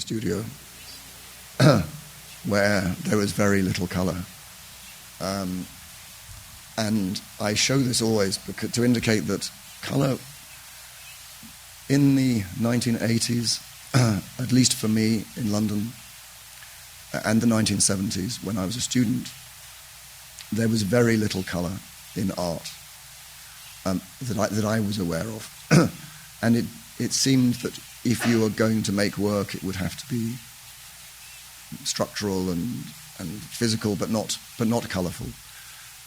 studio where there was very little colour. And I show this always to indicate that colour in the 1980s, at least for me in London, and the 1970s when I was a student, there was very little colour in art that I was aware of. And it seemed that if you were going to make work, it would have to be structural and physical, but not colourful.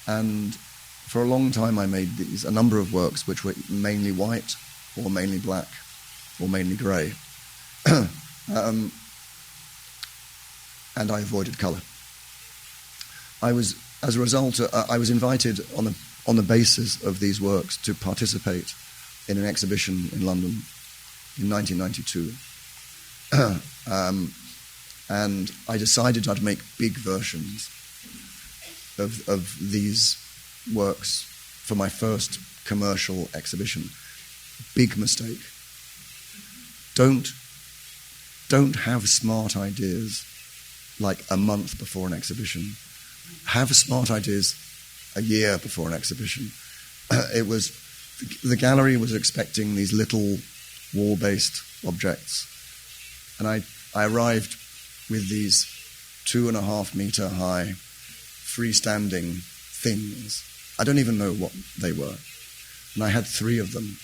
And for a long time I made a number of works which were mainly white, or mainly black, or mainly grey. And I avoided colour. As a result, I was invited on the basis of these works to participate in an exhibition in London in 1992. And I decided I'd make big versions of these works for my first commercial exhibition. Big mistake. Don't have smart ideas like a month before an exhibition. Have smart ideas a year before an exhibition. The gallery was expecting these little wall-based objects, and I arrived with these 2.5 meter high freestanding things. I don't even know what they were, and I had 3 of them.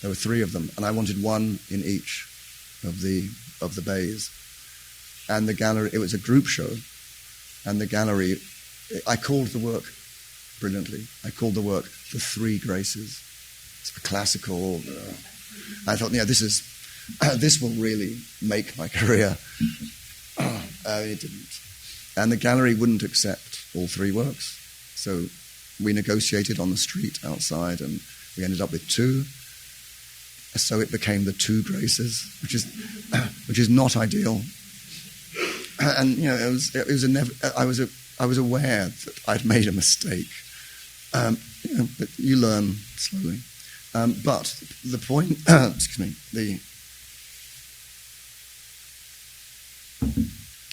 There were 3 of them, and I wanted one in each of the bays. And the gallery, it was a group show, and the gallery, I called the work brilliantly. I called the work The Three Graces. It's a classical. I thought, yeah, this will really make my career. It didn't. And the gallery wouldn't accept all 3 works. So we negotiated on the street outside, and we ended up with 2. So it became The Two Graces, which is not ideal. And I was aware that I'd made a mistake. But you learn slowly. But the point,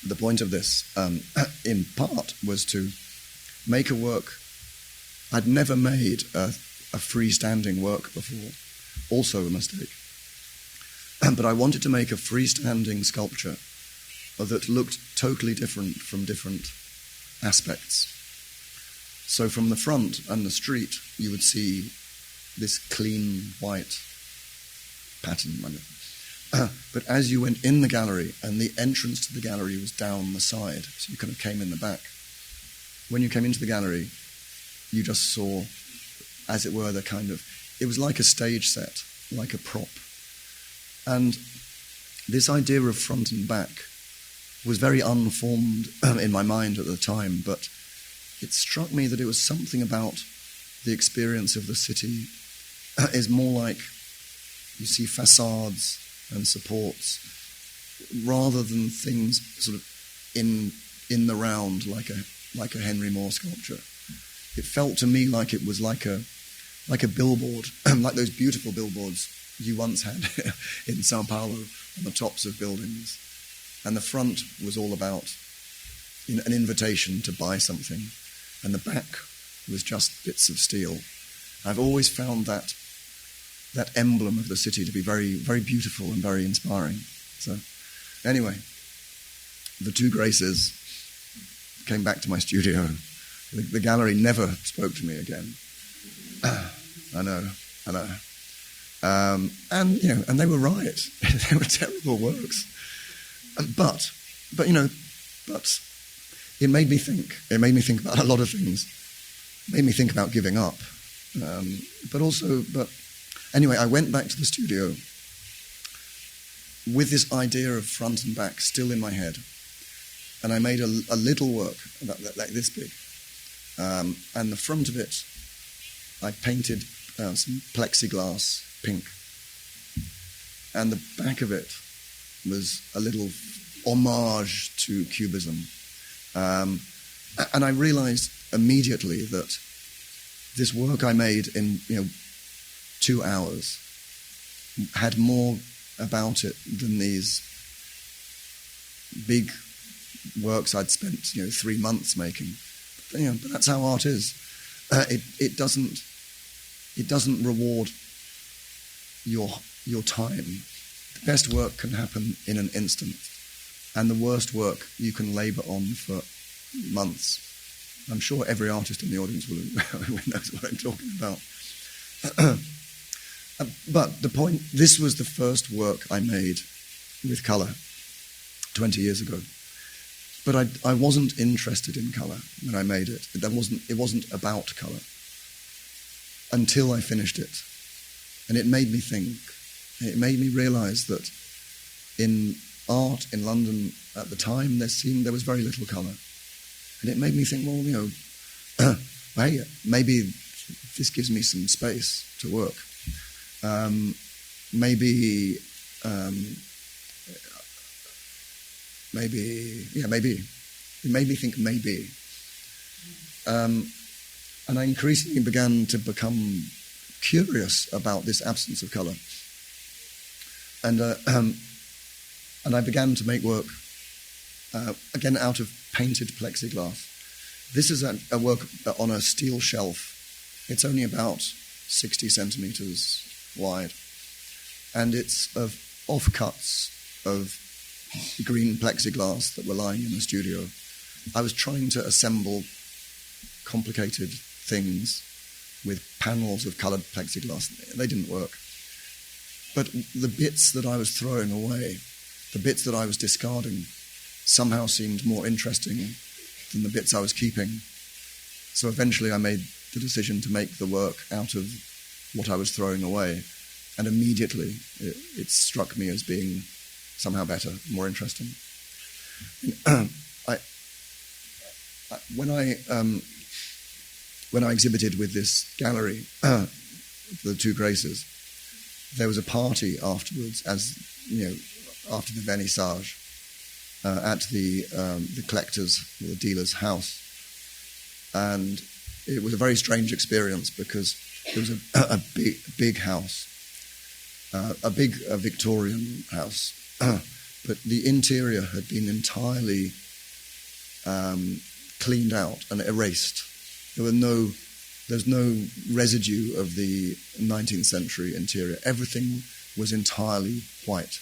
the point of this, in part, was to make a work. I'd never made a freestanding work before. Also a mistake. But I wanted to make a freestanding sculpture that looked totally different from different aspects. So from the front and the street, you would see this clean white pattern. But as you went in the gallery, and the entrance to the gallery was down the side, so you kind of came in the back. When you came into the gallery, you just saw, as it were, it was like a stage set, like a prop. And this idea of front and back was very unformed in my mind at the time, but it struck me that it was something about the experience of the city is more like you see facades and supports rather than things sort of in the round like a Henry Moore sculpture. It felt to me like it was like a billboard, like those beautiful billboards you once had in Sao Paulo on the tops of buildings. And the front was all about an invitation to buy something, and the back was just bits of steel. I've always found that emblem of the city to be very, very beautiful and very inspiring. So, anyway, The Two Graces came back to my studio. The gallery never spoke to me again. I know. And they were right. They were terrible works. But it made me think. It made me think about a lot of things. It made me think about giving up. But anyway, I went back to the studio with this idea of front and back still in my head. And I made a little work like this big. And the front of it, I painted some plexiglass pink. And the back of it was a little homage to Cubism. And I realized immediately that this work I made in 2 hours had more about it than these big works I'd spent 3 months making. But that's how art is. It doesn't reward your time. The best work can happen in an instant, and the worst work you can labour on for months. I'm sure every artist in the audience knows what I'm talking about. But the point, this was the first work I made with colour 20 years ago. But I wasn't interested in colour when I made it. It wasn't about colour until I finished it. And it made me think. It made me realise that in art in London at the time, there was very little colour. And it made me think, well, hey, maybe this gives me some space to work. Maybe. It made me think maybe. And I increasingly began to become curious about this absence of colour. And I began to make work, again, out of painted plexiglass. This is a work on a steel shelf. It's only about 60 centimetres wide. And it's of offcuts of green plexiglass that were lying in the studio. I was trying to assemble complicated things with panels of coloured plexiglass. They didn't work. But the bits that I was throwing away, the bits that I was discarding, somehow seemed more interesting than the bits I was keeping. So eventually I made the decision to make the work out of what I was throwing away. And immediately it struck me as being somehow better, more interesting. When I exhibited with this gallery, the Two Graces, there was a party afterwards, after the vernissage, at the collector's or the dealer's house, and it was a very strange experience because it was a big house, a big Victorian house. But the interior had been entirely cleaned out and erased. There's no residue of the 19th century interior. Everything was entirely white.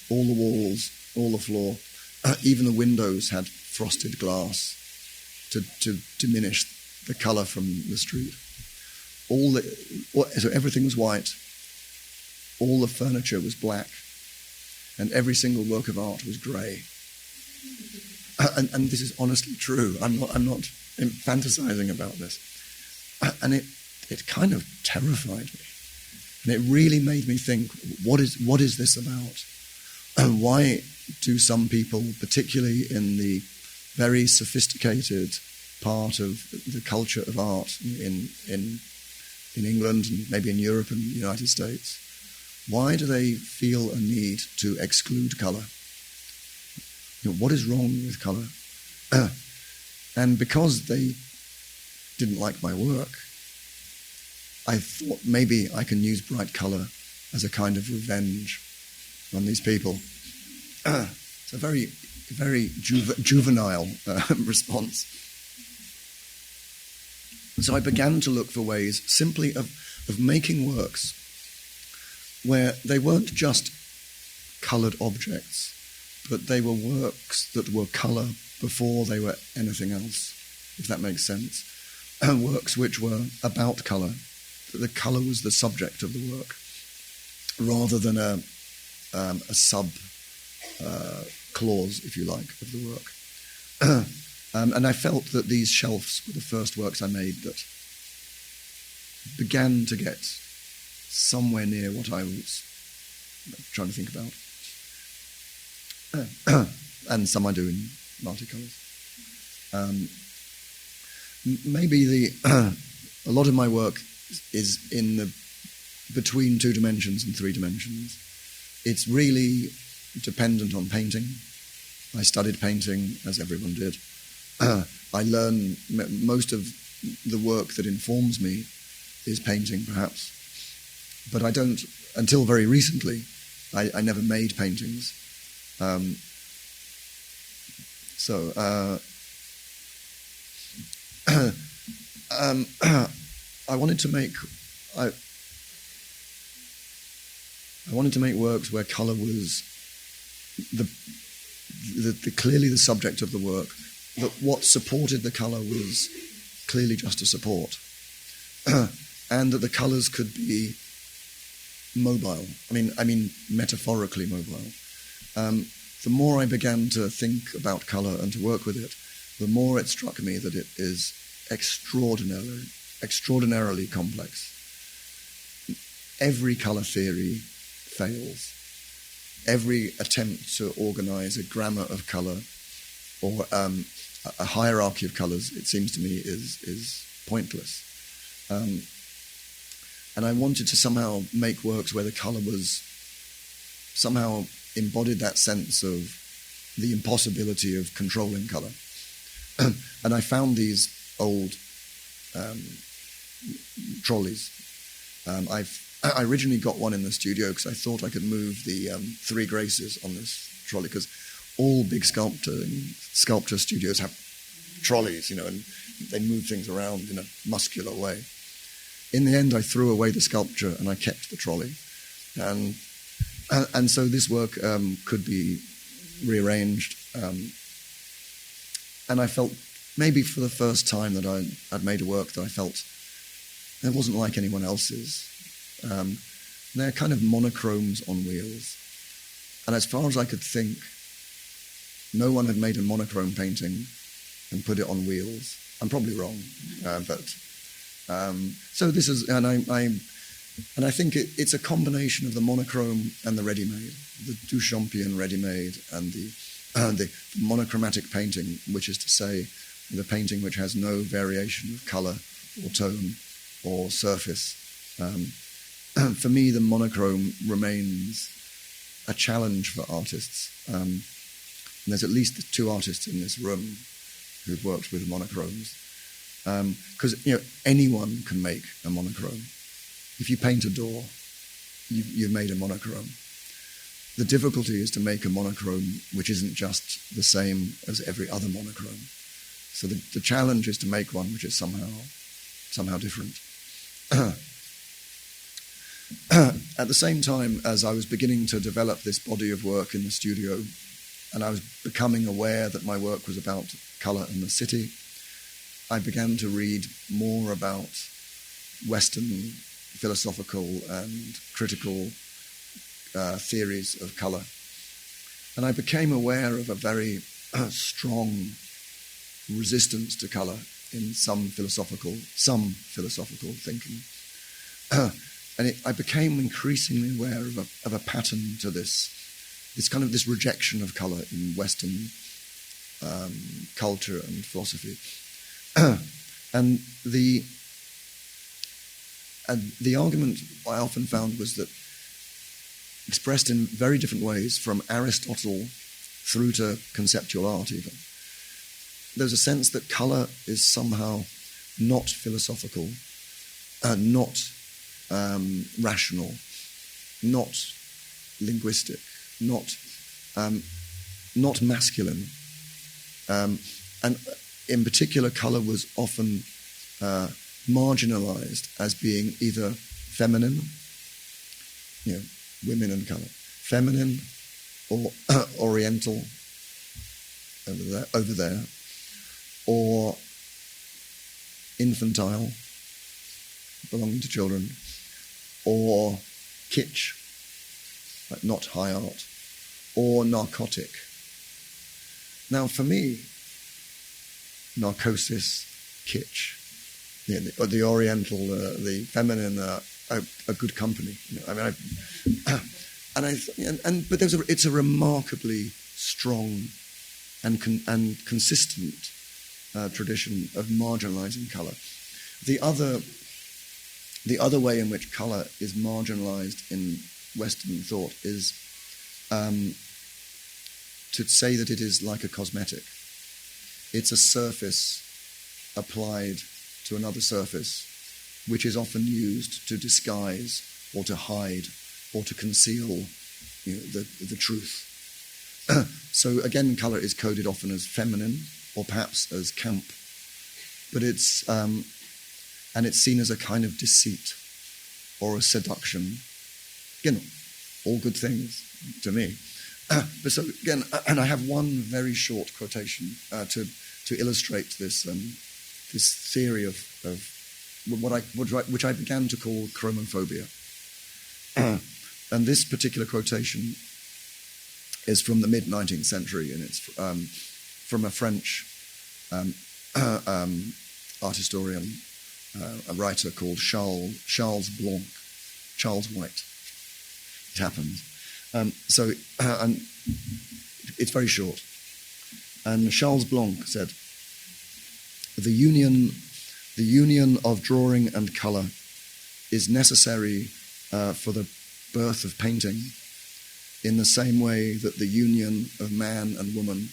All the walls, all the floor, even the windows had frosted glass to diminish the colour from the street. So everything was white. All the furniture was black. And every single work of art was grey. And this is honestly true. I'm not fantasizing about this. And it kind of terrified me. And it really made me think, what is this about? And why do some people, particularly in the very sophisticated part of the culture of art in England and maybe in Europe and the United States, why do they feel a need to exclude colour? What is wrong with colour? And because they didn't like my work, I thought maybe I can use bright colour as a kind of revenge on these people. It's a very, very juvenile response. So I began to look for ways simply of making works where they weren't just coloured objects, but they were works that were colour before they were anything else, if that makes sense. Works which were about colour, that the colour was the subject of the work, rather than a sub-clause, if you like, of the work. And I felt that these shelves were the first works I made that began to get somewhere near what I was trying to think about. And some I do in multicolours. Maybe a lot of my work is in the between 2 dimensions and 3 dimensions. It's really dependent on painting. I studied painting, as everyone did. I learn most of the work that informs me is painting, perhaps. But I don't, until very recently, I never made paintings. So, I wanted to make works where colour was clearly the subject of the work, that what supported the colour was clearly just a support, and that the colours could be mobile. I mean metaphorically mobile. The more I began to think about colour and to work with it, the more it struck me that it is extraordinarily complex. Every colour theory fails. Every attempt to organise a grammar of colour or a hierarchy of colours, it seems to me, is pointless. And I wanted to somehow make works where the colour was somehow embodied that sense of the impossibility of controlling colour. And I found these old trolleys. I originally got one in the studio because I thought I could move the Three Graces on this trolley, because all big sculpture studios have trolleys, and they move things around in a muscular way. In the end, I threw away the sculpture and I kept the trolley, and so this work could be rearranged. And I felt maybe for the first time that I'd made a work that I felt it wasn't like anyone else's. They're kind of monochromes on wheels. And as far as I could think, no one had made a monochrome painting and put it on wheels. I'm probably wrong, so this is, and I think it's a combination of the monochrome and the ready-made, the Duchampian ready-made, and the monochromatic painting, which is to say, the painting which has no variation of colour or tone or surface. For me, the monochrome remains a challenge for artists. And there's at least 2 artists in this room who've worked with monochromes. Because anyone can make a monochrome. If you paint a door, you've made a monochrome. The difficulty is to make a monochrome which isn't just the same as every other monochrome. So the challenge is to make one which is somehow different. At the same time as I was beginning to develop this body of work in the studio, and I was becoming aware that my work was about colour in the city, I began to read more about Western philosophical and critical theories of colour. And I became aware of a very strong resistance to colour in some philosophical thinking. I became increasingly aware of a pattern to this rejection of colour in Western culture and philosophy. And the argument I often found was that, expressed in very different ways, from Aristotle through to conceptual art even, there's a sense that colour is somehow not philosophical, not rational, not linguistic, not masculine. And in particular, colour was often marginalised as being either feminine, women and colour, feminine or oriental over there, or infantile, belonging to children, or kitsch, like not high art, or narcotic. Now, for me, narcosis, kitsch, the oriental, the feminine are good company. But it's a remarkably strong and consistent tradition of marginalising colour. The other way in which colour is marginalised in Western thought is to say that it is like a cosmetic. It's a surface applied to another surface, which is often used to disguise or to hide or to conceal the truth. So again, colour is coded often as feminine or perhaps as camp, but it's seen as a kind of deceit or a seduction. Again, all good things to me. But so again, and I have one very short quotation to illustrate this this theory of which I began to call chromophobia. And this particular quotation is from the mid-19th century, and it's from a French art historian, a writer called Charles Blanc, Charles White. It happened. And it's very short. And Charles Blanc said, the union of drawing and colour is necessary for the birth of painting, in the same way that the union of man and woman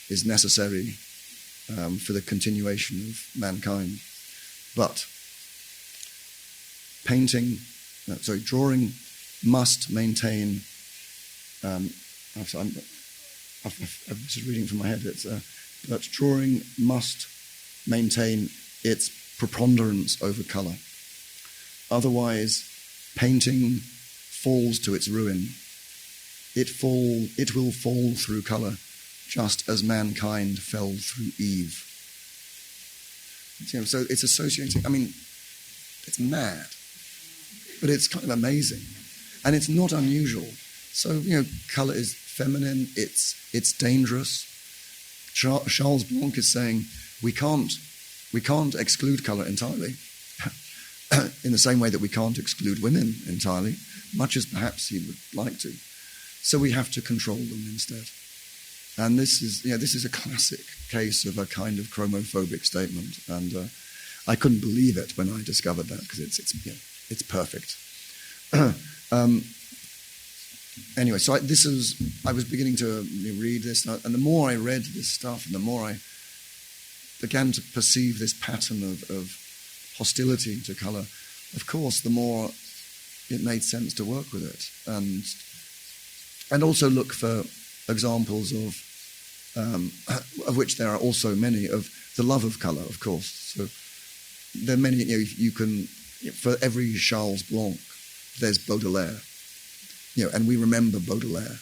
is necessary for the continuation of mankind. But drawing must maintain. I'm just reading from my head. But drawing must maintain its preponderance over colour. Otherwise, painting falls to its ruin. It will fall through colour, just as mankind fell through Eve. So it's associating. I mean, it's mad, but it's kind of amazing, and it's not unusual. So colour is feminine. It's dangerous. Charles Blanc is saying we can't exclude colour entirely, in the same way that we can't exclude women entirely, much as perhaps he would like to. So we have to control them instead. And this is a classic case of a kind of chromophobic statement, and I couldn't believe it when I discovered that, because it's perfect. Anyway, so I was beginning to read this, and the more I read this stuff, and the more I began to perceive this pattern of hostility to colour, of course, the more it made sense to work with it, and also look for examples of which there are also many, of the love of colour, of course. So there are many. You can, for every Charles Blanc, there's Baudelaire. And we remember Baudelaire.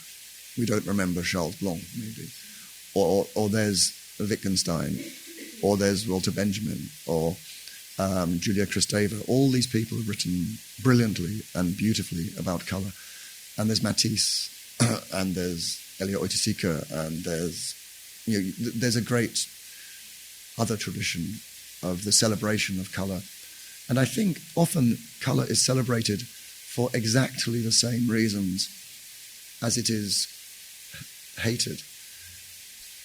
We don't remember Charles Blanc, maybe. Or there's Wittgenstein, or there's Walter Benjamin, or Julia Kristeva. All these people have written brilliantly and beautifully about colour. And there's Matisse, and there's Elia Oiticica, and there's a great other tradition of the celebration of colour. And I think often colour is celebrated for exactly the same reasons as it is hated.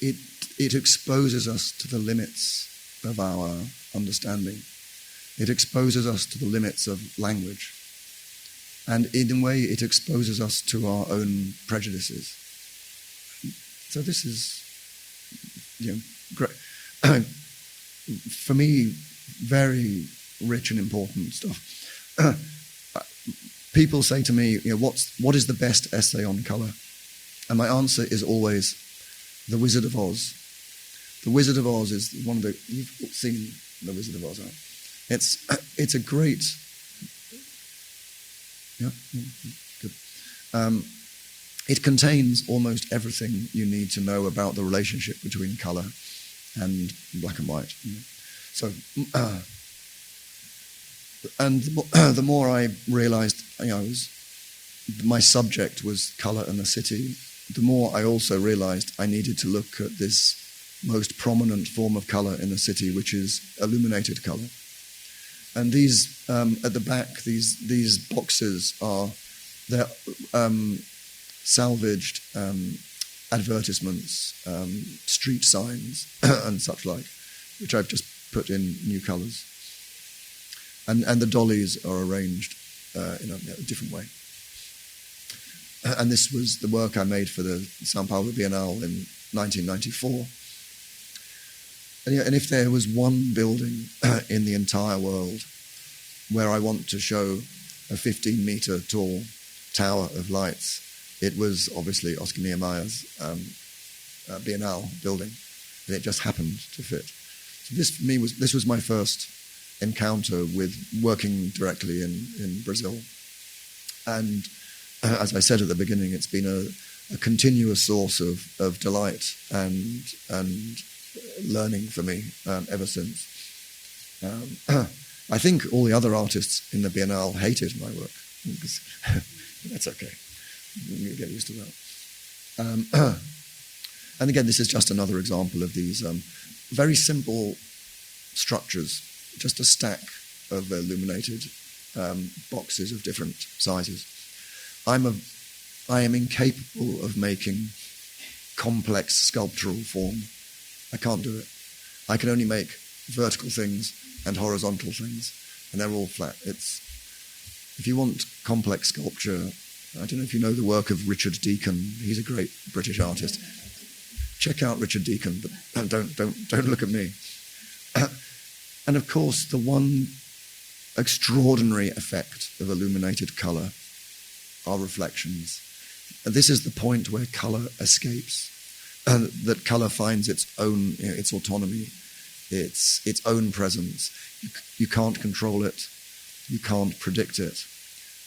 It exposes us to the limits of our understanding. It exposes us to the limits of language. And in a way, it exposes us to our own prejudices. So this is, great. For me, very rich and important stuff. People say to me, what is the best essay on colour? And my answer is always The Wizard of Oz. The Wizard of Oz is one of the... You've seen The Wizard of Oz, right? It's a great... Yeah? Good. It contains almost everything you need to know about the relationship between colour and black and white. So... And the more I realised, my subject was colour and the city, the more I also realised I needed to look at this most prominent form of colour in the city, which is illuminated colour. And these, at the back, these boxes they're salvaged advertisements, street signs, and such like, which I've just put in new colours. And the dollies are arranged in a different way. And this was the work I made for the São Paulo Bienal in 1994. And if there was one building in the entire world where I want to show a 15-metre tall tower of lights it was obviously Oscar Niemeyer's Biennale building, and it just happened to fit. So this for me was my first encounter with working directly in Brazil, and as I said at the beginning, it's been a continuous source of delight and learning for me ever since. I think all the other artists in the Biennale hated my work. That's okay. You get used to that. And again, this is just another example of these very simple structures, just a stack of illuminated boxes of different sizes. I am incapable of making complex sculptural form. I can't do it. I can only make vertical things and horizontal things, and they're all flat. If you want complex sculpture, I don't know if you know the work of Richard Deacon. He's a great British artist. Check out Richard Deacon, but don't look at me. And of course, the one extraordinary effect of illuminated colour are reflections. And this is the point where colour escapes, that colour finds its own, its autonomy, its own presence. You can't control it, you can't predict it,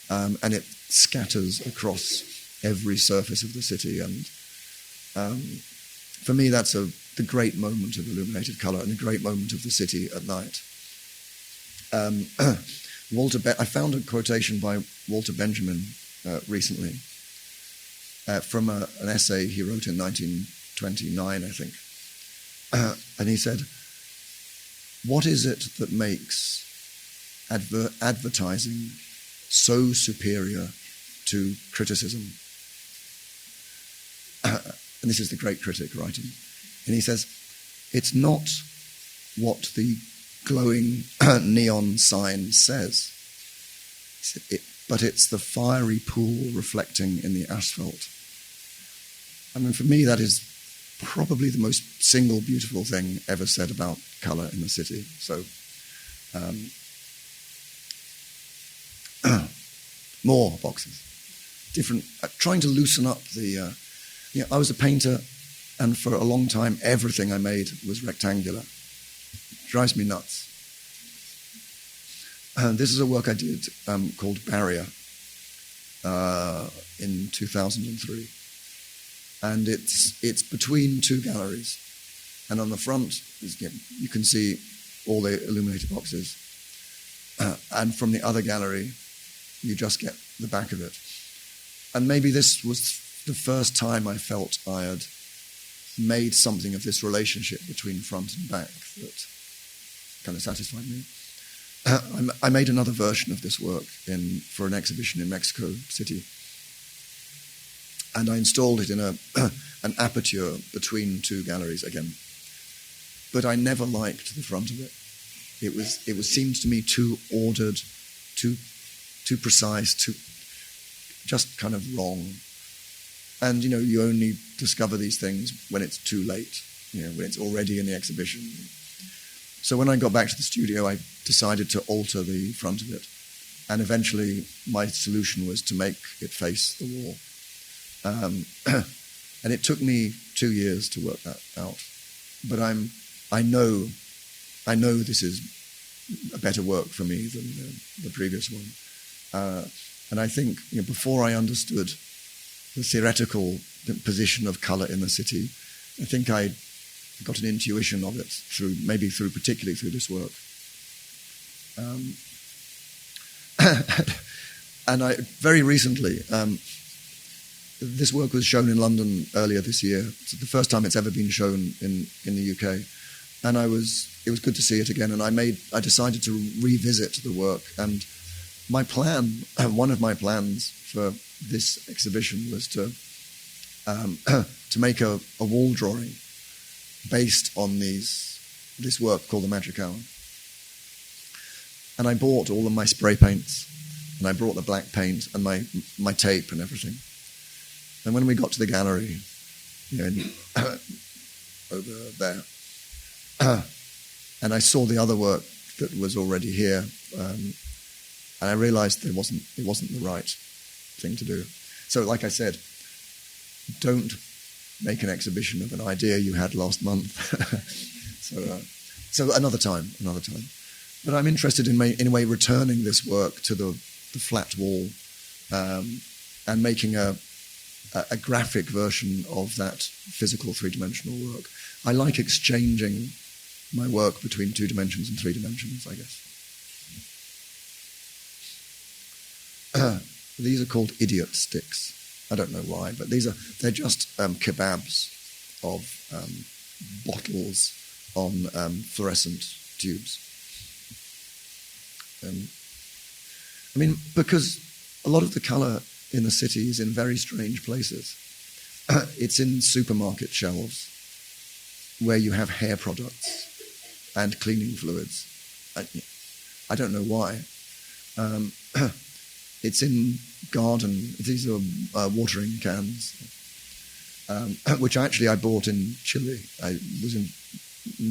and it scatters across every surface of the city. And for me, that's the great moment of illuminated colour and the great moment of the city at night. I found a quotation by Walter Benjamin recently from an essay he wrote in 1929, I think. And he said, "What is it that makes advertising so superior to criticism?" And this is the great critic writing. And he says, "It's not what the glowing neon sign says, but it's the fiery pool reflecting in the asphalt." I mean, for me, that is probably the most single beautiful thing ever said about colour in the city. So, more boxes. Different, trying to loosen up the... I was a painter, and for a long time, everything I made was rectangular. Drives me nuts. This is a work I did called Barrier in 2003. And it's between two galleries. And on the front, you can see all the illuminated boxes. And from the other gallery, you just get the back of it. And maybe this was the first time I felt I had made something of this relationship between front and back that kind of satisfied me. I made another version of this work for an exhibition in Mexico City. And I installed it in an aperture between two galleries again. But I never liked the front of it. It seemed to me too ordered, too precise, just kind of wrong. And, you only discover these things when it's too late, when it's already in the exhibition. So when I got back to the studio, I decided to alter the front of it. And eventually my solution was to make it face the wall. And it took me 2 years to work that out. But I know this is a better work for me than the previous one. And I think before I understood the theoretical position of colour in the city, I think I got an intuition of it particularly through this work. And I very recently, this work was shown in London earlier this year. It's the first time it's ever been shown in the UK, and it was good to see it again. And I decided to revisit the work. And my plan, one of my plans for this exhibition was to make a wall drawing based on this work called The Magic Hour. And I bought all of my spray paints, and I brought the black paint and my tape and everything. And when we got to the gallery, over there, and I saw the other work that was already here, and I realised it wasn't the right thing to do. So, like I said, don't make an exhibition of an idea you had last month. So another time. But I'm interested in a way returning this work to the flat wall and making a graphic version of that physical three-dimensional work. I like exchanging my work between 2 dimensions and 3 dimensions, I guess. These are called idiot sticks. I don't know why, but they're just kebabs of bottles on fluorescent tubes. Because a lot of the colour in the city is in very strange places. It's in supermarket shelves where you have hair products and cleaning fluids. I don't know why. It's in garden. These are watering cans, which actually I bought in Chile. I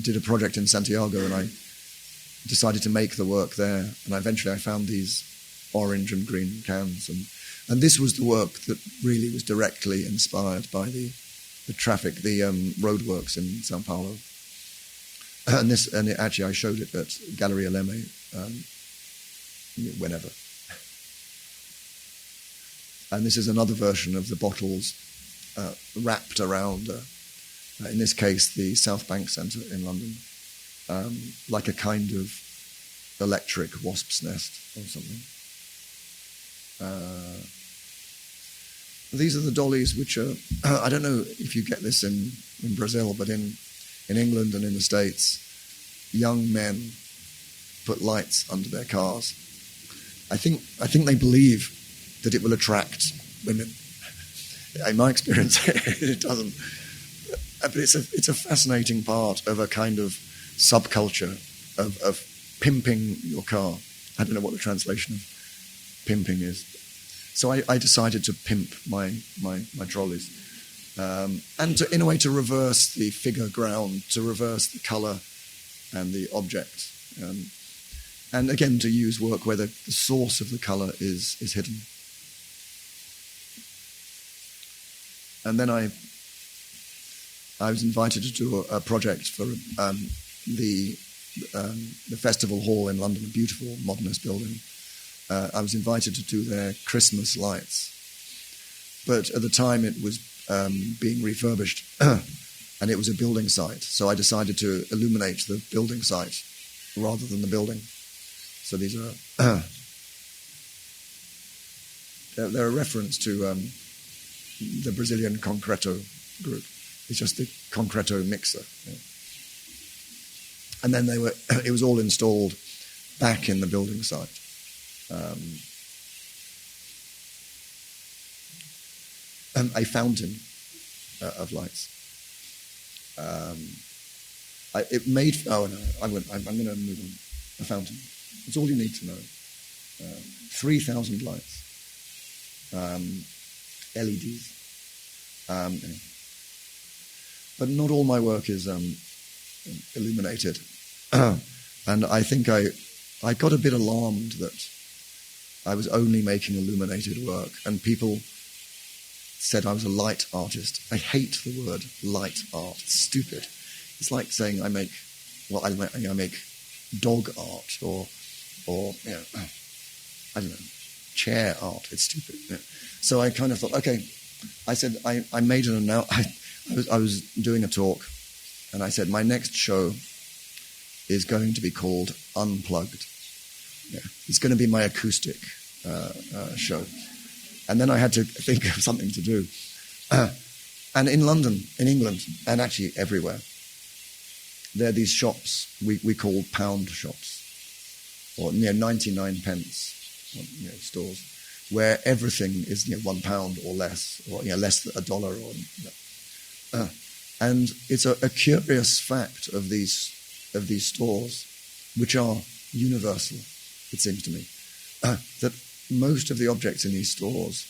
did a project in Santiago, and I decided to make the work there. And eventually I found these orange and green cans, and this was the work that really was directly inspired by the traffic, the roadworks in Sao Paulo. Actually I showed it at Galleria Lemme whenever. And this is another version of the bottles wrapped around, in this case, the South Bank Centre in London, like a kind of electric wasp's nest or something. These are the dollies which are, I don't know if you get this in Brazil, but in England and in the States, young men put lights under their cars. I think they believe that it will attract women. In my experience, it doesn't. But it's a fascinating part of a kind of subculture of pimping your car. I don't know what the translation of pimping is. So I decided to pimp my trolleys. And in a way to reverse the figure ground, to reverse the colour and the object. And again, to use work where the source of the colour is hidden. And then I was invited to do a project for the festival hall in London, a beautiful modernist building. I was invited to do their Christmas lights. But at the time it was being refurbished and it was a building site. So I decided to illuminate the building site rather than the building. So these are... they're a reference to the Brazilian concreto group. It's just the concreto mixer. Yeah. And then it was all installed back in the building site. A fountain of lights. I'm going to move on. A fountain. That's all you need to know. 3,000 lights. LEDs. But not all my work is illuminated. And I think I got a bit alarmed that I was only making illuminated work, and people said I was a light artist. I hate the word light art. It's stupid. It's like saying I make dog art or I don't know, chair art. It's stupid. Yeah. So I kind of thought, okay. I said I made an announcement. I was doing a talk, and I said my next show is going to be called Unplugged. Yeah. It's going to be my acoustic show. And then I had to think of something to do. And in London, in England, and actually everywhere, there are these shops we call pound shops, or 99 pence stores, where everything is £1 or less, or less than $1. And it's a curious fact of these stores, which are universal, it seems to me, that most of the objects in these stores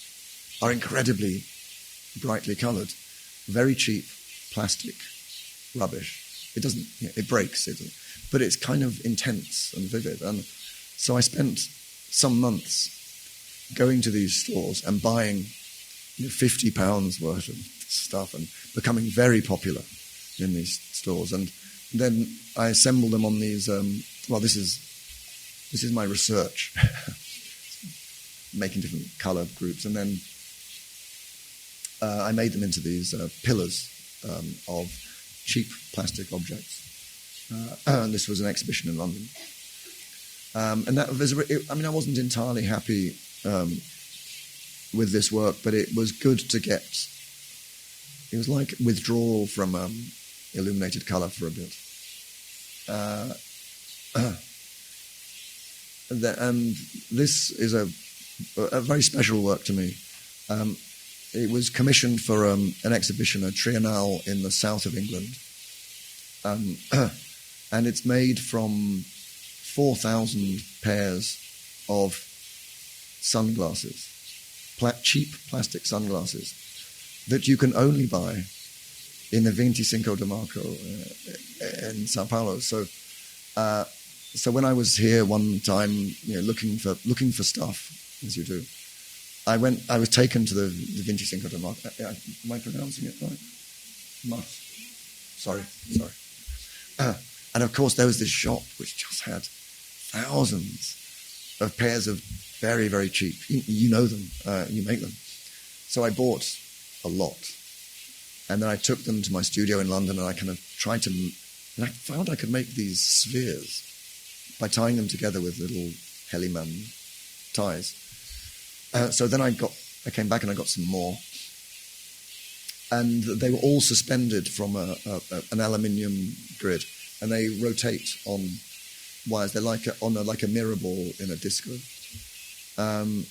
are incredibly brightly coloured, very cheap plastic rubbish. It breaks, but it's kind of intense and vivid. And so I spent some months going to these stores and buying £50 worth of stuff and becoming very popular in these stores. And then I assembled them on these. This is my research, making different colour groups, and then I made them into these pillars of cheap plastic objects. And this was an exhibition in London. And that was, I wasn't entirely happy with this work, but it was good to get. It was like withdrawal from illuminated colour for a bit. And this is a very special work to me. It was commissioned for an exhibition, a triennale in the south of England. And it's made from 4,000 pairs of sunglasses, cheap plastic sunglasses, that you can only buy in the 25 de Marco in Sao Paulo. So when I was here one time, looking for stuff, as you do, I was taken to the 25 de Marco. Am I pronouncing it right? Sorry. And of course, there was this shop which just had thousands of pairs of very, very cheap. You know them, you make them. So I bought a lot. And then I took them to my studio in London, and I kind of tried to, and I found I could make these spheres by tying them together with little Heliman ties. So then I came back and I got some more. And they were all suspended from an aluminium grid, and they rotate on wires. They're like a mirror ball in a disco. And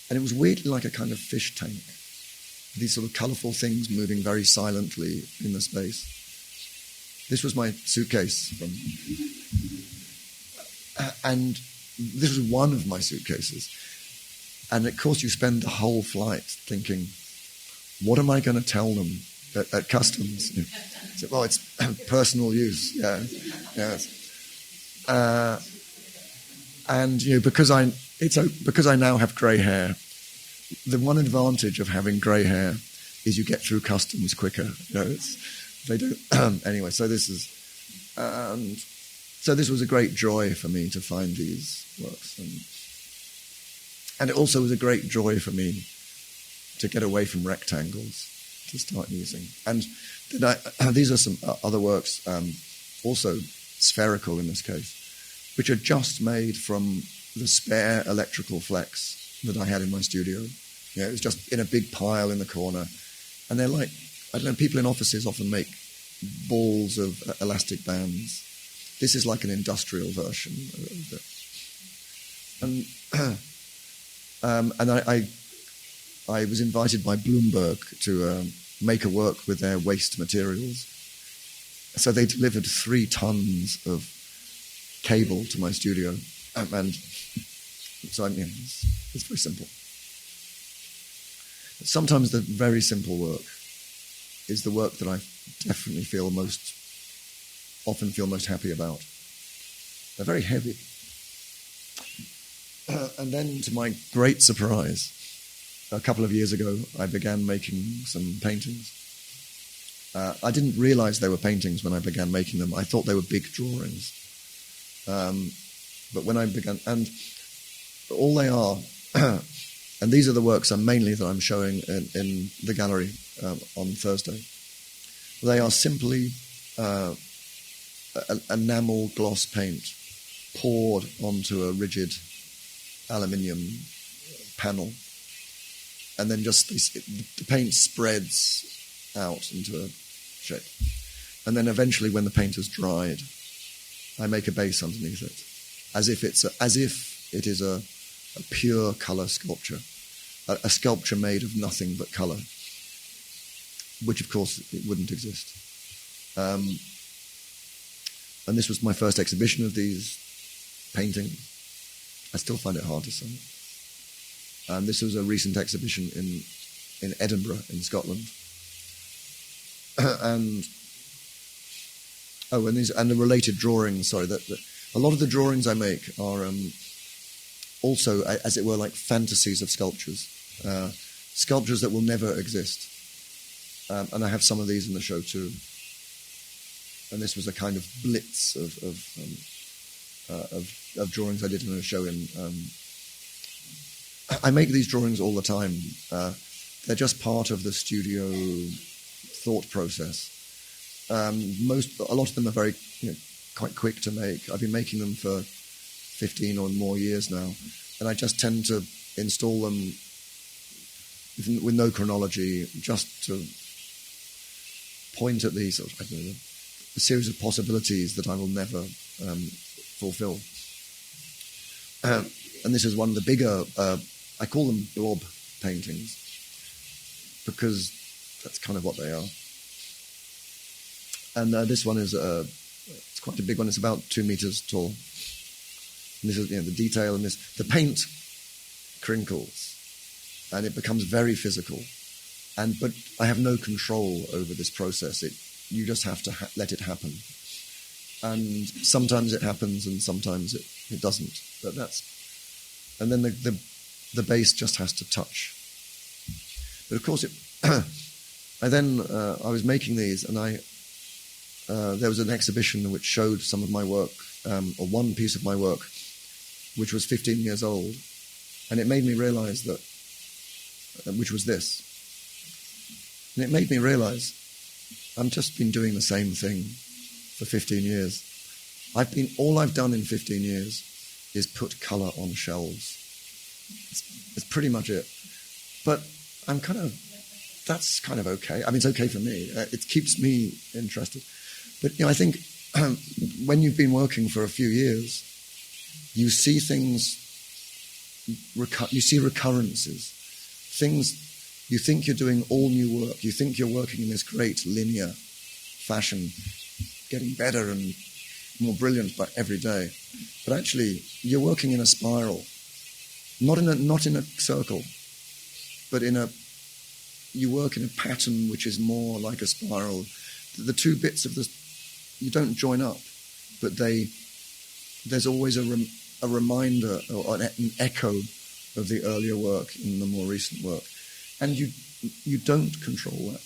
it was weirdly like a kind of fish tank. These sort of colourful things moving very silently in the space. This was my suitcase and this was one of my suitcases. And of course you spend the whole flight thinking, what am I going to tell them at customs? So, well, it's personal use, yeah. And because I now have grey hair, the one advantage of having grey hair is you get through customs quicker. They don't. Anyway, so this was a great joy for me to find these works, and it also was a great joy for me to get away from rectangles to start using. And then these are some other works, also spherical in this case, which are just made from the spare electrical flex that I had in my studio. It was just in a big pile in the corner. And they're like, I don't know, people in offices often make balls of elastic bands. This is like an industrial version of it. And I was invited by Bloomberg to make a work with their waste materials. So they delivered 3 tons of cable to my studio. And so it's very simple. But sometimes the very simple work is the work that I definitely often feel most happy about. They're very heavy. And then, to my great surprise, a couple of years ago, I began making some paintings. I didn't realize they were paintings when I began making them. I thought they were big drawings. But when I began, and all they are, and these are the works that I'm showing in the gallery on Thursday. They are simply enamel gloss paint poured onto a rigid aluminium panel, and then just the paint spreads out into a shape. And then eventually, when the paint has dried, I make a base underneath it, as if it is a pure colour sculpture, a sculpture made of nothing but colour, which of course it wouldn't exist. And this was my first exhibition of these paintings. I still find it hard to say. And this was a recent exhibition in Edinburgh, in Scotland. And the related drawings. Sorry, that a lot of the drawings I make are also, as it were, like fantasies of sculptures. sculptures that will never exist. And I have some of these in the show too. And this was a kind of blitz of drawings I did in a show in. I make these drawings all the time. They're just part of the studio thought process. A lot of them are very, quite quick to make. I've been making them for 15 or more years now, and I just tend to install them with no chronology, just to point at these, I don't know, a series of possibilities that I will never fulfill. And this is one of the bigger, I call them blob paintings, because that's kind of what they are. And this one is it's quite a big one. It's about 2 meters tall. And this is the detail in this. The paint crinkles, and it becomes very physical. But I have no control over this process. You just have to let it happen. And sometimes it happens, and sometimes it doesn't. And then the base just has to touch. But of course, I was making these, and there was an exhibition which showed some of my work, or one piece of my work, which was 15 years old, and it made me realize that, which was this, and it made me realize I've just been doing the same thing for 15 years. All I've done in 15 years is put colour on shelves. It's pretty much it. But that's kind of okay. I mean, it's okay for me. It keeps me interested. But, I think when you've been working for a few years, you see things, you see recurrences, things, you think you're doing all new work. You think you're working in this great linear fashion, getting better and more brilliant by every day. But actually, you're working in a spiral, not in a circle, but you work in a pattern which is more like a spiral. The two bits of you don't join up, but there's always a reminder or an echo of the earlier work in the more recent work. And you don't control that.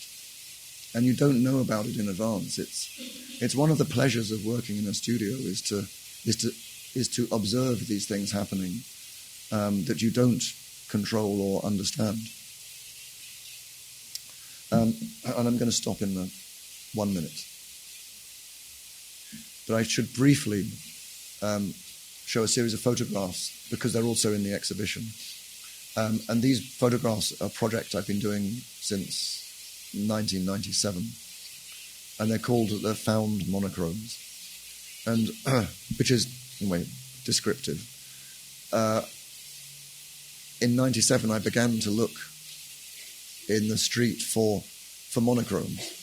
And you don't know about it in advance. It's one of the pleasures of working in a studio is to observe these things happening that you don't control or understand. And I'm going to stop in 1 minute. But I should briefly show a series of photographs, because they're also in the exhibition. And these photographs are a project I've been doing since 1997. And they're found monochromes, and which is, anyway, descriptive. In 97, I began to look in the street for monochromes.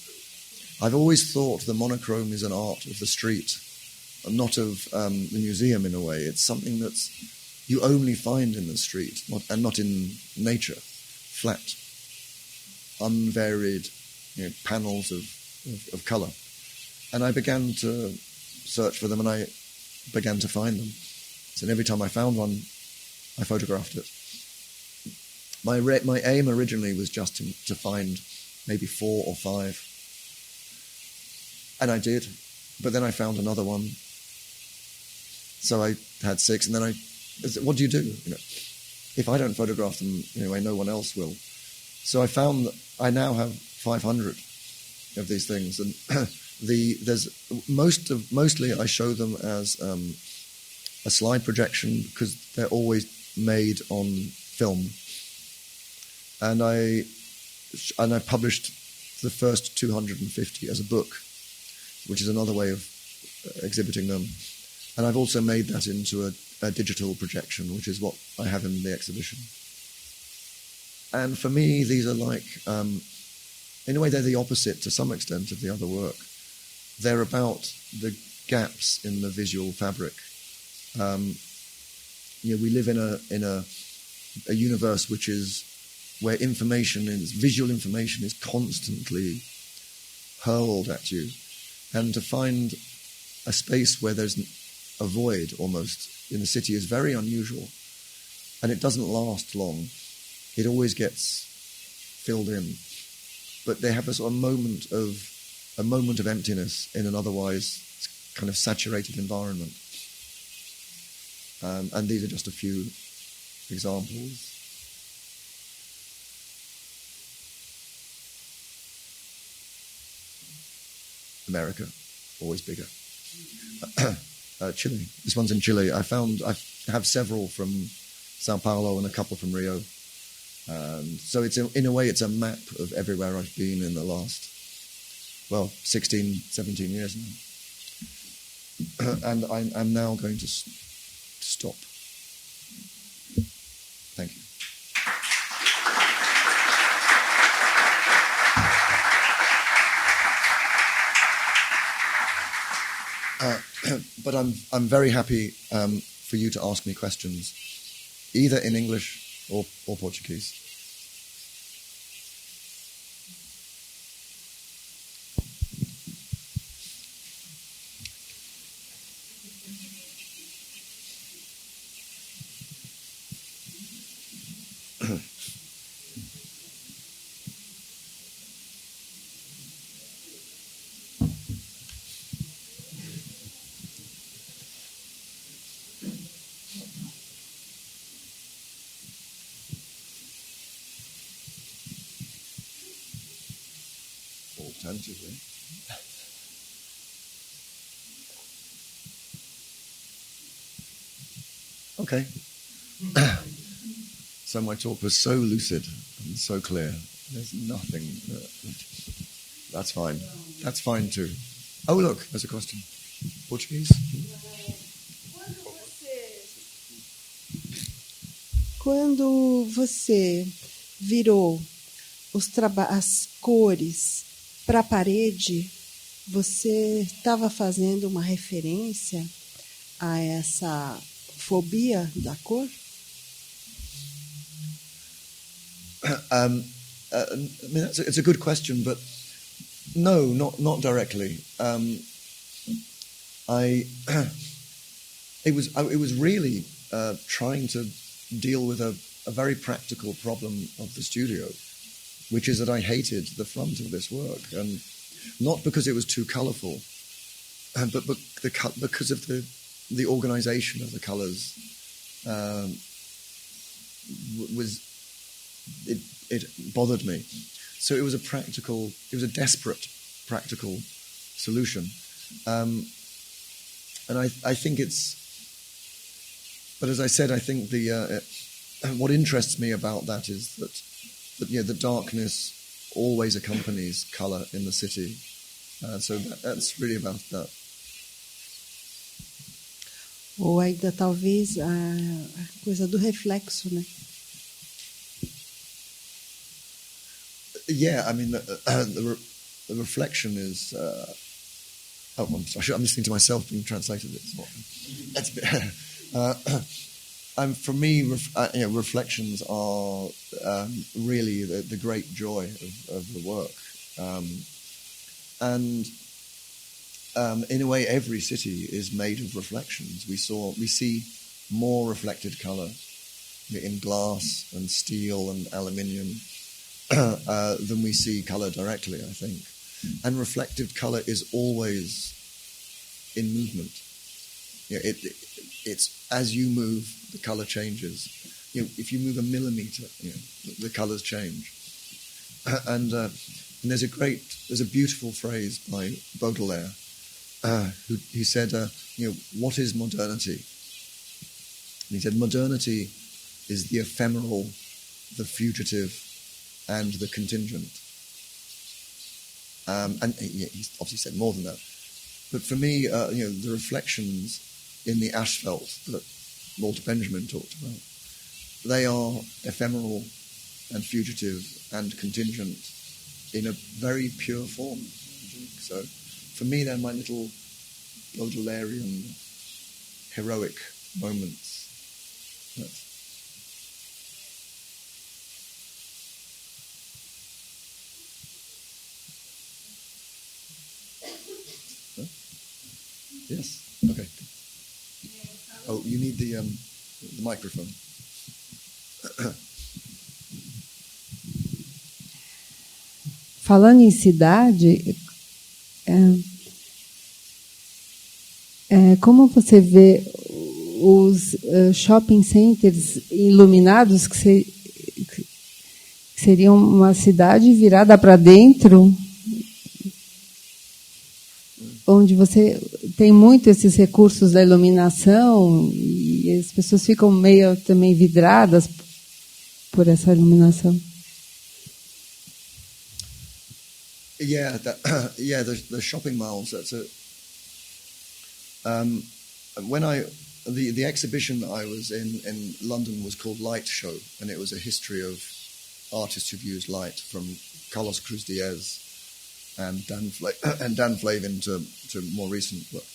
I've always thought the monochrome is an art of the street, not of the museum in a way. It's something that's you only find in the street, and not in nature. Flat, unvaried, panels of colour. And I began to search for them, and I began to find them. So every time I found one, I photographed it. My aim originally was just to find maybe 4 or 5. And I did. But then I found another one. So I had 6, and then I said, what do you do? If I don't photograph them, anyway, no one else will. So I found that I now have 500 of these things, and there's mostly I show them as a slide projection, because they're always made on film. And I published the first 250 as a book, which is another way of exhibiting them. And I've also made that into a digital projection, which is what I have in the exhibition. And for me, these are like, in a way, they're the opposite to some extent of the other work. They're about the gaps in the visual fabric. We live in a universe which is where visual information is constantly hurled at you, and to find a space where there's a void almost in the city is very unusual, and it doesn't last long. It always gets filled in, but they have a sort of moment of emptiness in an otherwise kind of saturated environment. And these are just a few examples. America, always bigger. Chile. This one's in Chile. I have several from Sao Paulo and a couple from Rio. So in a way, it's a map of everywhere I've been in the last, 16, 17 years now. And I'm now going to stop. Thank you. But I'm very happy for you to ask me questions, either in English or Portuguese. Alternatively. Okay. So my talk was so lucid and so clear. There's nothing. That's fine. That's fine too. Oh, look, there's a question. Portuguese? Quando você virou as cores para a parede, você estava fazendo uma referência a essa fobia da cor? It's a good question, but no, not directly. It was really trying to deal with a very practical problem of the studio, which is that I hated the front of this work, and not because it was too colourful, but because of the organisation of the colours. It bothered me. So it was a desperate practical solution, and I think but as I said, I think what interests me about that is that the darkness always accompanies colour in the city. So that's really about that. Ou ainda talvez a coisa do reflexo, né? Yeah, I mean, the reflection is... I'm sorry, I'm listening to myself being translated. That's for me, reflections are really the great joy of the work. And in a way, every city is made of reflections. We see more reflected colour in glass and steel and aluminium than we see colour directly, I think. And reflected colour is always in movement. It's as you move, the colour changes. If you move a millimetre, the colours change. And there's a beautiful phrase by Baudelaire. He said, what is modernity? And he said, modernity is the ephemeral, the fugitive, and the contingent. And he obviously said more than that. But for me, the reflections in the asphalt that Walter Benjamin talked about, they are ephemeral and fugitive and contingent in a very pure form. So for me, they're my little Baudelairean heroic moments. Yes. Okay. Oh, you need the microphone. falando em cidade, como você vê os shopping centers iluminados, que seriam uma cidade virada para dentro, onde você tem muito esses recursos da iluminação e as pessoas ficam meio também vidradas por essa iluminação. Yeah, the shopping malls. That's the exhibition that I was in London was called Light Show, and it was a history of artists who've used light, from Carlos Cruz Diaz and Dan Flavin to more recent work.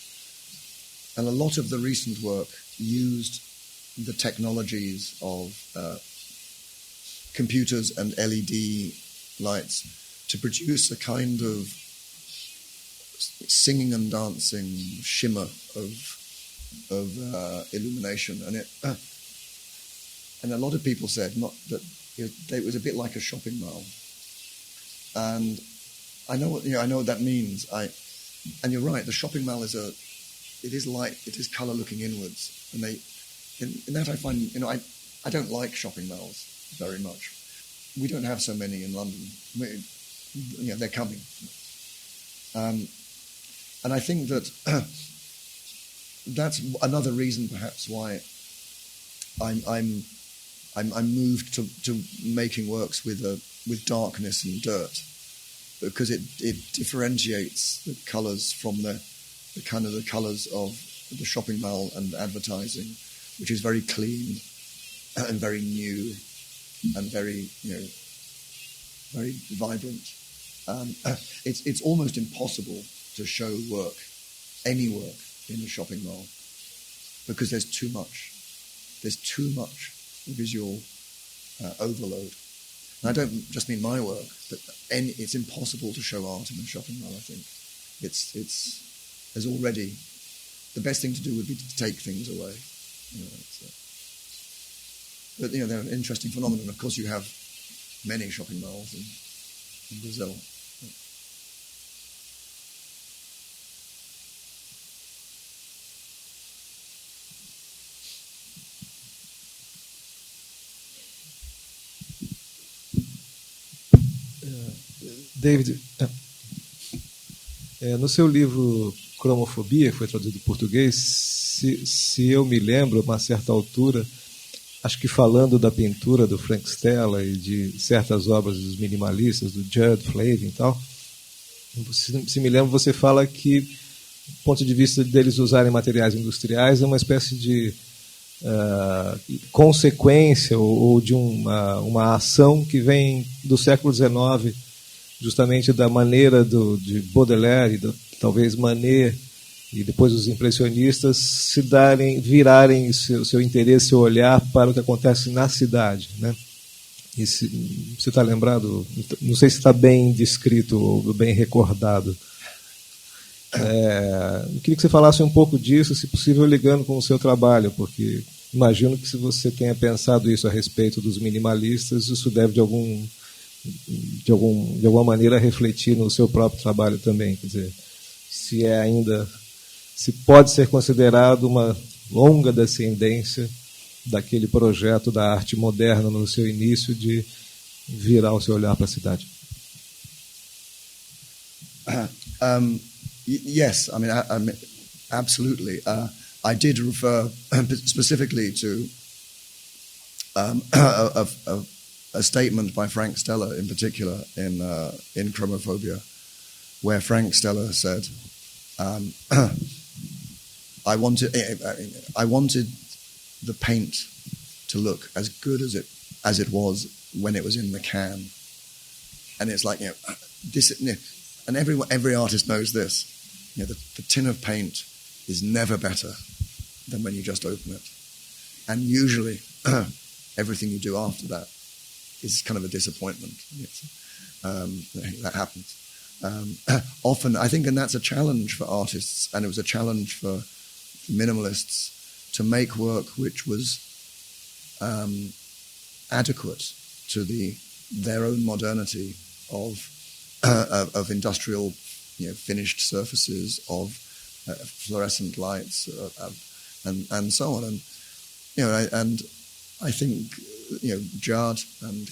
And a lot of the recent work used the technologies of computers and LED lights to produce a kind of singing and dancing shimmer of illumination, and a lot of people said that it was a bit like a shopping mall, and I know what that means. And you're right. The shopping mall it is light, it is color looking inwards, and in that I find I don't like shopping malls very much. We don't have so many in London. They're coming, and I think that that's another reason, perhaps, why I'm moved to making works with darkness and dirt, because it differentiates the colours from the colours of the shopping mall and advertising, which is very clean and very new and very very vibrant. It's almost impossible to show any work in a shopping mall, because there's too much visual overload. And I don't just mean my work, but it's impossible to show art in a shopping mall. I think there's already, the best thing to do would be to take things away. But they're an interesting phenomenon. Of course, you have many shopping malls in Brazil. David, no seu livro Cromofobia, que foi traduzido em português, se eu me lembro, a uma certa altura, acho que falando da pintura do Frank Stella e de certas obras dos minimalistas, do Judd Flavin e tal, se me lembro, você fala que, do ponto de vista deles usarem materiais industriais, é uma espécie de consequência ou de uma ação que vem do século XIX, justamente da maneira de Baudelaire, talvez Manet, e depois os impressionistas virarem o seu interesse, seu olhar para o que acontece na cidade, né? E você está lembrado? Não sei se está bem descrito ou bem recordado. Eu queria que você falasse um pouco disso, se possível ligando com o seu trabalho, porque imagino que, se você tenha pensado isso a respeito dos minimalistas, isso deve de alguma maneira refletir no seu próprio trabalho também. Quer dizer, se pode ser considerado uma longa descendência daquele projeto da arte moderna no seu início de virar o seu olhar para a cidade. Yes, I mean, absolutely. I did refer specifically to a statement by Frank Stella, in particular, in Chromophobia, where Frank Stella said, I wanted the paint to look as good as it was when it was in the can. And it's like, this, and every artist knows this. The tin of paint is never better than when you just open it. And usually, everything you do after that is kind of a disappointment. That happens. Often, I think, and that's a challenge for artists, and it was a challenge for minimalists to make work which was adequate to their own modernity of of industrial, finished surfaces, of fluorescent lights, and so on. And I think Judd and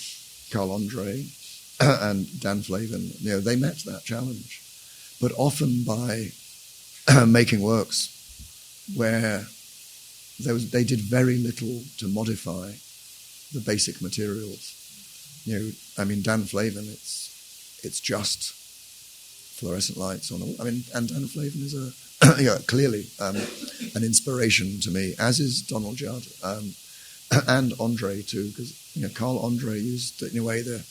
Carl Andre and Dan Flavin, they met that challenge, but often by making works where they did very little to modify the basic materials. Dan Flavin, it's just fluorescent lights on all. And Dan Flavin is clearly an inspiration to me, as is Donald Judd, and Andre too, because Carl Andre used in a way the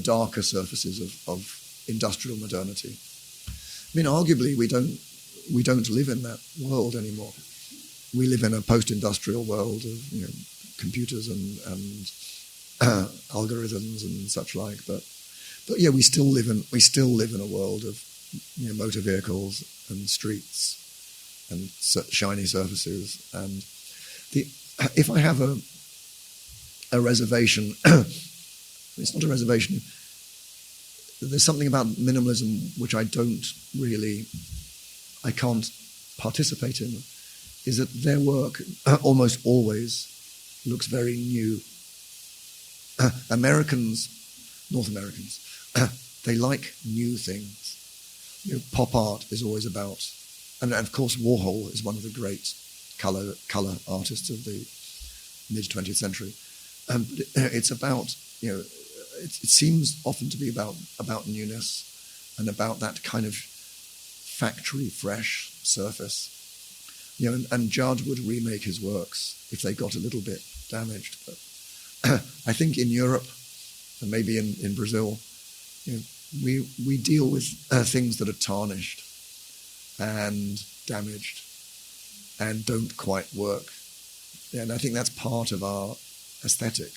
darker surfaces of industrial modernity. Arguably we don't live in that world anymore. We live in a post-industrial world of computers and algorithms and such like. But we still live in a world of motor vehicles and streets and shiny surfaces. And if I have a reservation, it's not a reservation. There's something about minimalism which I can't participate in, is that their work almost always looks very new. North Americans, they like new things. Pop art is always about, and of course Warhol is one of the great color artists of the mid-20th century. It's about, it seems often to be about newness and about that kind of factory fresh surface. And Judd would remake his works if they got a little bit damaged. But I think in Europe, and maybe in Brazil, we deal with things that are tarnished and damaged and don't quite work. And I think that's part of our aesthetic,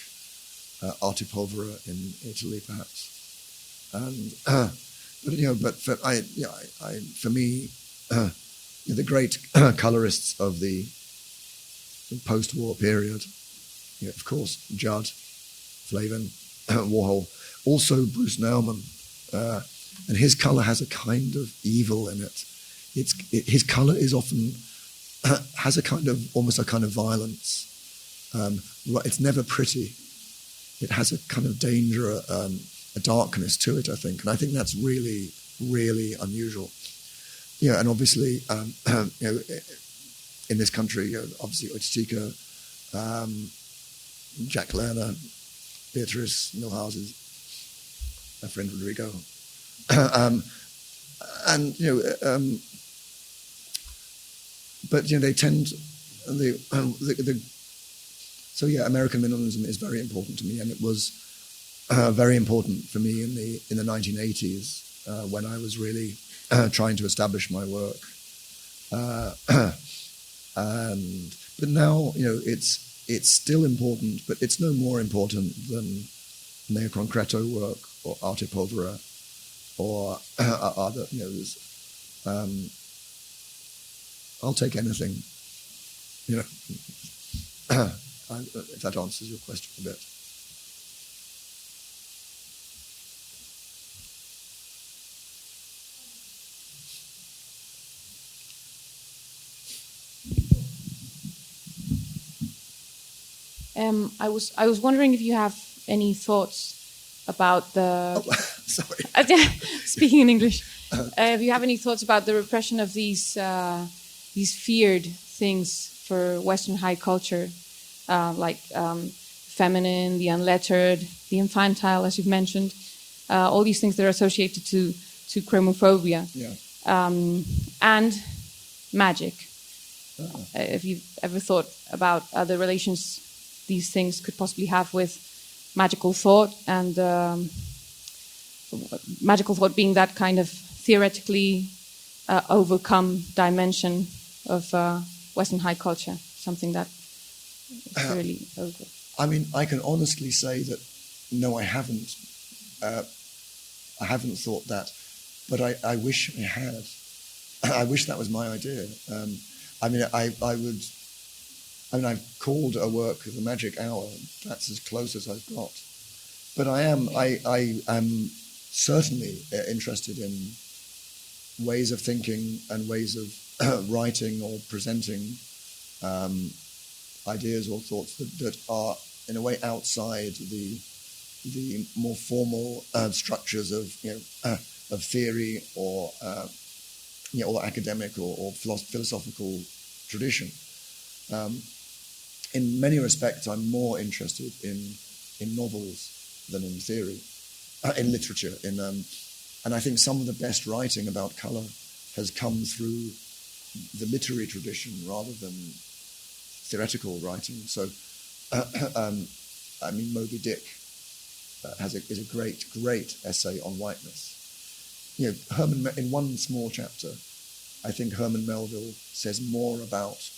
arte povera in Italy, perhaps. And for me, the great colorists of the post-war period, of course, Judd, Flavin, Warhol, also Bruce Nauman, and his color has a kind of evil in it. His color is often has almost a kind of violence. It's never pretty. It has a kind of danger, a darkness to it, I think, and I think that's really, really unusual. And obviously, in this country, obviously Oiticica, Jack Lerner, Beatrice Milhouse's, my friend Rodrigo, but they tend American minimalism is very important to me, and it was very important for me in the 1980s when I was really trying to establish my work, but now it's still important, but it's no more important than neoconcreto work or arte povera or other. I'll take anything. If that answers your question a bit. I was wondering if you have any thoughts about the. Oh, sorry. Speaking in English, if you have any thoughts about the repression of these feared things for Western high culture, like feminine, the unlettered, the infantile, as you've mentioned, all these things that are associated to chromophobia, and magic. If you've ever thought about the relations these things could possibly have with magical thought, and magical thought being that kind of theoretically overcome dimension of Western high culture, something that is really over. I can honestly say that no, I haven't. I haven't thought that, but I wish I had. I wish that was my idea. I've called a work the Magic Hour. That's as close as I've got. But I am certainly interested in ways of thinking and ways of writing or presenting ideas or thoughts that are, in a way, outside the more formal structures of theory or or academic or philosophical tradition. In many respects, I'm more interested in novels than in theory, in literature. And I think some of the best writing about colour has come through the literary tradition rather than theoretical writing. So, Moby Dick is a great essay on whiteness. In one small chapter, I think Herman Melville says more about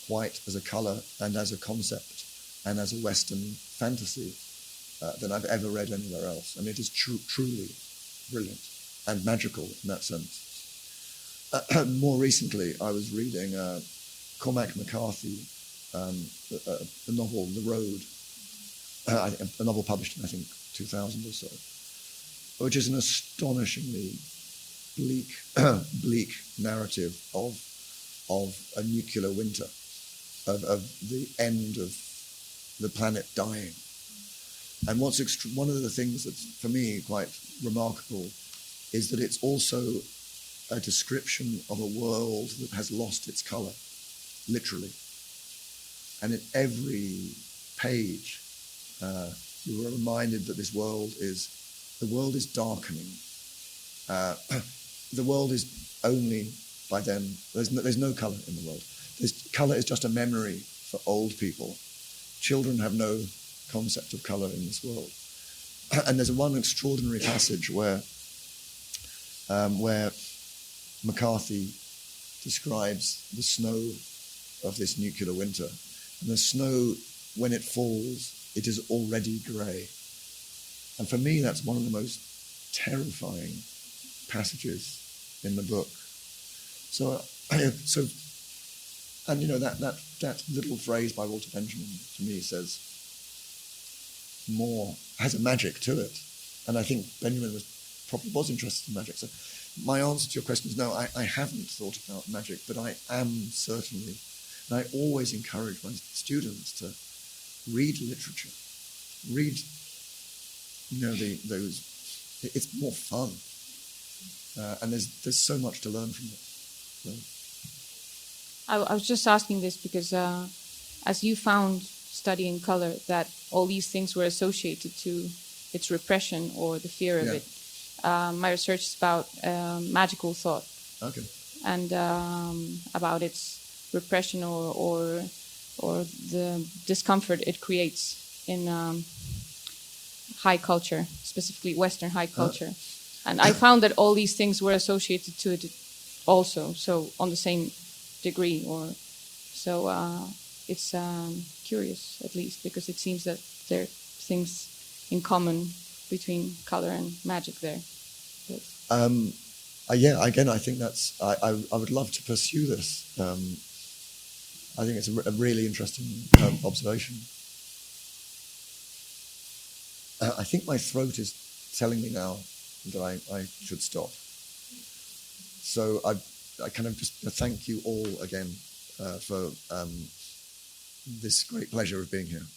white as a colour and as a concept and as a Western fantasy than I've ever read anywhere else. It is truly brilliant and magical in that sense. More recently, I was reading Cormac McCarthy, the novel The Road, a novel published in, I think, 2000 or so, which is an astonishingly bleak narrative of a nuclear winter, of the end of the planet dying. And one of the things that's, for me, quite remarkable is that it's also a description of a world that has lost its colour, literally. And in every page, we were reminded that the world is darkening. The world is only, by then, there's no colour in the world. Colour is just a memory for old people. Children have no concept of colour in this world. And there's one extraordinary passage where McCarthy describes the snow of this nuclear winter. And the snow, when it falls, it is already grey. And for me, that's one of the most terrifying passages in the book. That little phrase by Walter Benjamin, to me, has a magic to it. And I think Benjamin probably was interested in magic. So my answer to your question is no, I haven't thought about magic, but I am certainly, and I always encourage my students to read literature. Read, it's more fun. And there's so much to learn from it. So. I was just asking this because as you found studying color that all these things were associated to its repression or the fear of it. My research is about magical thought. Okay. And about its repression or the discomfort it creates in high culture, specifically Western high culture. And I found that all these things were associated to it also, so on the same degree. It's curious, at least, because it seems that there are things in common between color and magic there. Again, I think that's. I would love to pursue this. I think it's a really interesting observation. I think my throat is telling me now that I should stop. So I kind of just thank you all again for this great pleasure of being here.